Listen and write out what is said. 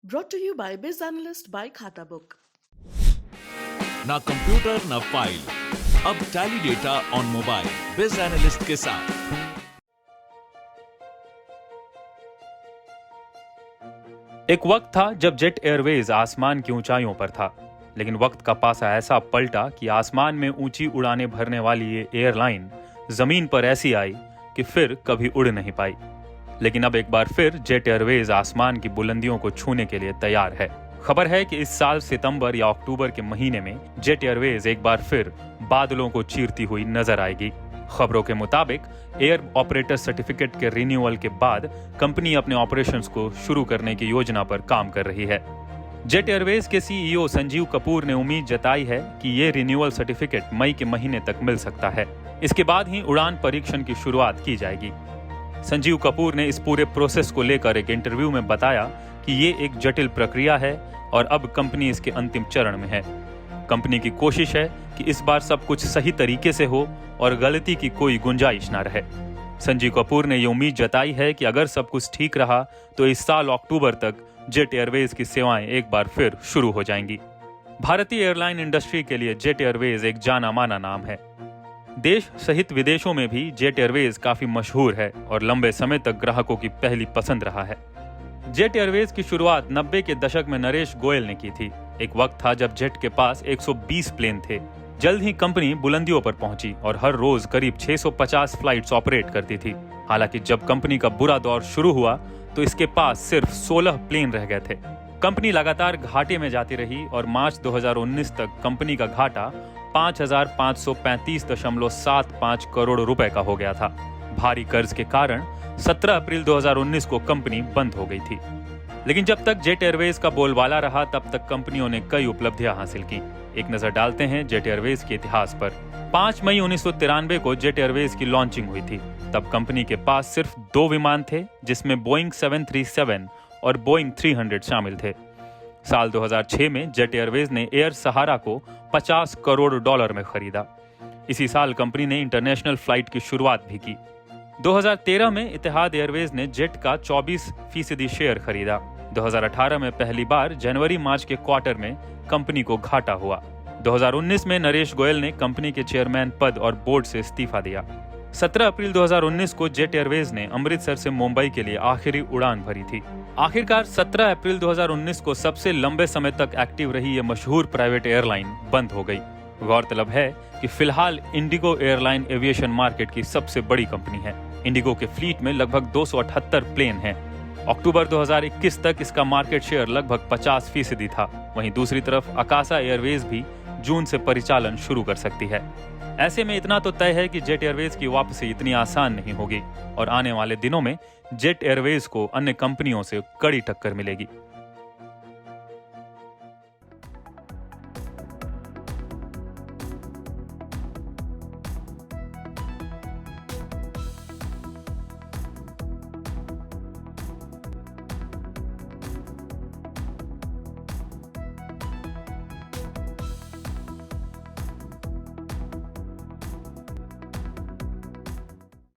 Brought to you by Biz Analyst by Khata Book. ना computer ना file, अब tally data on mobile बिज analyst के साथ। एक वक्त था जब जेट एयरवेज आसमान की ऊंचाइयों पर था, लेकिन वक्त का पासा ऐसा पलटा कि आसमान में ऊंची उड़ानें भरने वाली ये एयरलाइन जमीन पर ऐसी आई कि फिर कभी उड़ नहीं पाई। लेकिन अब एक बार फिर जेट एयरवेज आसमान की बुलंदियों को छूने के लिए तैयार है। खबर है कि इस साल सितंबर या अक्टूबर के महीने में जेट एयरवेज एक बार फिर बादलों को चीरती हुई नजर आएगी। खबरों के मुताबिक एयर ऑपरेटर सर्टिफिकेट के रिन्यूअल के बाद कंपनी अपने ऑपरेशंस को शुरू करने की योजना पर काम कर रही है। जेट एयरवेज के सीईओ संजीव कपूर ने उम्मीद जताई है कि ये रिन्यूअल सर्टिफिकेट मई के महीने तक मिल सकता है। इसके बाद ही उड़ान परीक्षण की शुरुआत की जाएगी। संजीव कपूर ने इस पूरे प्रोसेस को लेकर एक इंटरव्यू में बताया कि ये एक जटिल प्रक्रिया है और अब कंपनी इसके अंतिम चरण में है। कंपनी की कोशिश है कि इस बार सब कुछ सही तरीके से हो और गलती की कोई गुंजाइश न रहे। संजीव कपूर ने ये उम्मीद जताई है कि अगर सब कुछ ठीक रहा तो इस साल अक्टूबर तक जेट एयरवेज की सेवाएं एक बार फिर शुरू हो जाएंगी। भारतीय एयरलाइन इंडस्ट्री के लिए जेट एयरवेज एक जाना माना नाम है। देश सहित विदेशों में भी जेट एयरवेज काफी मशहूर है और लंबे समय तक ग्राहकों की पहली पसंद रहा है। जेट एयरवेज की शुरुआत 90 के दशक में नरेश गोयल ने की थी। एक वक्त था जब जेट के पास 120 प्लेन थे। जल्द ही कंपनी बुलंदियों पर पहुंची और हर रोज करीब 650 फ्लाइट्स ऑपरेट करती थी। हालांकि जब कंपनी का बुरा दौर शुरू हुआ तो इसके पास सिर्फ 16 प्लेन रह गए थे। कंपनी लगातार घाटे में जाती रही और मार्च 2019 तक कंपनी का घाटा 5,535.75 करोड़ रुपए का हो गया था। भारी कर्ज के कारण 17 अप्रैल 2019 को कंपनी बंद हो गई थी। लेकिन जब तक जेट एयरवेज का बोलबाला रहा तब तक कंपनियों ने कई उपलब्धियां हासिल की। एक नजर डालते हैं जेट एयरवेज के इतिहास पर। 5 मई 1993 को जेट एयरवेज की लॉन्चिंग हुई थी। तब कंपनी के पास सिर्फ 2 विमान थे, जिसमें बोइंग 737 और बोइंग 300 शामिल थे। साल 2006 में जेट एयरवेज ने एयर सहारा को $50 करोड़ में खरीदा। इसी साल कंपनी ने इंटरनेशनल फ्लाइट की शुरुआत भी की। 2013 में इतिहाद एयरवेज ने जेट का 24% शेयर खरीदा। 2018 में पहली बार जनवरी मार्च के क्वार्टर में कंपनी को घाटा हुआ। 2019 में नरेश गोयल ने कंपनी के चेयरमैन पद और बोर्ड से इस्तीफा दिया। 17 अप्रैल 2019 को जेट एयरवेज ने अमृतसर से मुंबई के लिए आखिरी उड़ान भरी थी। आखिरकार 17 अप्रैल 2019 को सबसे लंबे समय तक एक्टिव रही ये मशहूर प्राइवेट एयरलाइन बंद हो गई। गौरतलब है कि फिलहाल इंडिगो एयरलाइन एविएशन मार्केट की सबसे बड़ी कंपनी है। इंडिगो के फ्लीट में लगभग 278 प्लेन हैं। अक्टूबर 2021 तक इसका मार्केट शेयर लगभग 50% था। वहीं दूसरी तरफ अकासा एयरवेज भी जून से परिचालन शुरू कर सकती है। ऐसे में इतना तो तय है कि जेट एयरवेज की वापसी इतनी आसान नहीं होगी और आने वाले दिनों में जेट एयरवेज को अन्य कंपनियों से कड़ी टक्कर मिलेगी।